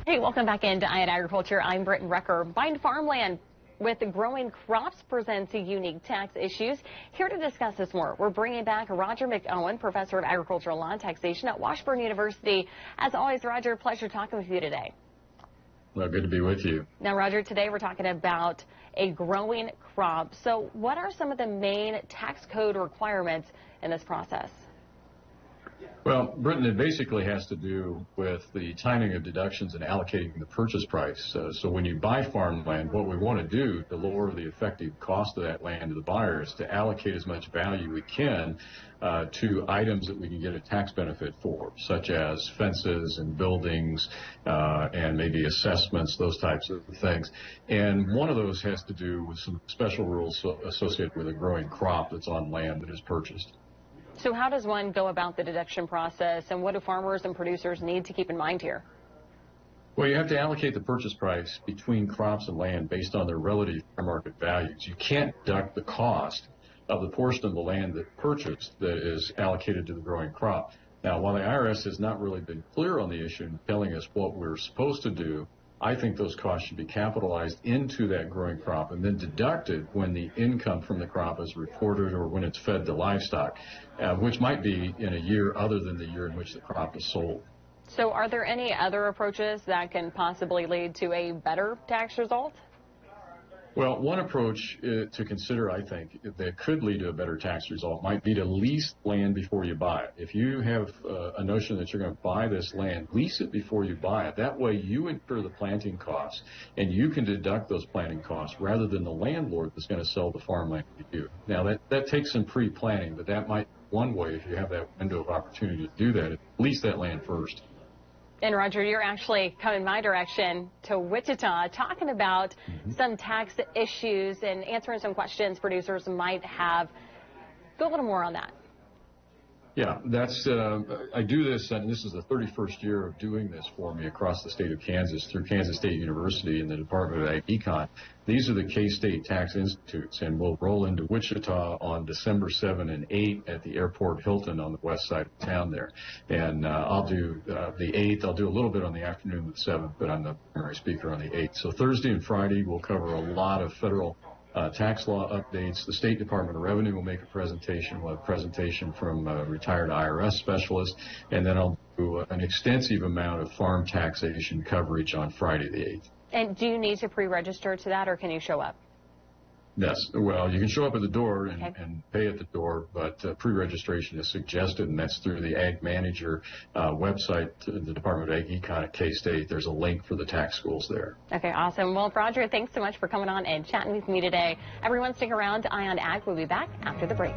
Hey, welcome back into Ion Agriculture. I'm Britton Recker. Buying farmland with growing crops presents unique tax issues. Here to discuss this more, we're bringing back Roger McEowen, professor of agricultural law and taxation at Washburn University. As always, Roger, pleasure talking with you today. Well, good to be with you. Now, Roger, today we're talking about a growing crop. So what are some of the main tax code requirements in this process? Well, Britton, it basically has to do with the timing of deductions and allocating the purchase price. So when you buy farmland, what we want to do to lower the effective cost of that land to the buyer is to allocate as much value we can to items that we can get a tax benefit for, such as fences and buildings and maybe assessments, those types of things. And one of those has to do with some special rules associated with a growing crop that's on land that is purchased. So how does one go about the deduction process, and what do farmers and producers need to keep in mind here? Well, you have to allocate the purchase price between crops and land based on their relative fair market values. You can't deduct the cost of the portion of the land that purchased that is allocated to the growing crop. Now, while the IRS has not really been clear on the issue and telling us what we're supposed to do, I think those costs should be capitalized into that growing crop and then deducted when the income from the crop is reported or when it's fed to livestock, which might be in a year other than the year in which the crop is sold. So are there any other approaches that can possibly lead to a better tax result? Well, one approach to consider, I think, that could lead to a better tax result might be to lease land before you buy it. If you have a notion that you're going to buy this land, lease it before you buy it. That way you incur the planting costs, and you can deduct those planting costs rather than the landlord that's going to sell the farmland to you. Now, that takes some pre-planning, but that might be one way if you have that window of opportunity to do that, lease that land first. And Roger, you're actually coming my direction to Wichita, talking about some tax issues and answering some questions producers might have. Go a little more on that. Yeah, I do this, and this is the 31st year of doing this for me across the state of Kansas through Kansas State University and the Department of Ag Econ. These are the K-State Tax Institutes, and we'll roll into Wichita on December 7 and 8 at the Airport Hilton on the west side of town there. And I'll do the 8th. I'll do a little bit on the afternoon of the 7th, but I'm the primary speaker on the 8th. So Thursday and Friday, we'll cover a lot of federal tax law updates. The State Department of Revenue will make a presentation. We'll have a presentation from a retired IRS specialist, and then I'll do an extensive amount of farm taxation coverage on Friday the 8th. And do you need to pre-register to that, or can you show up? Yes. Well, you can show up at the door and pay at the door, but pre-registration is suggested, and that's through the Ag Manager website, the Department of Ag Econ at K-State. There's a link for the tax schools there. Okay, awesome. Well, Roger, thanks so much for coming on and chatting with me today. Everyone stick around. Ion Ag will be back after the break.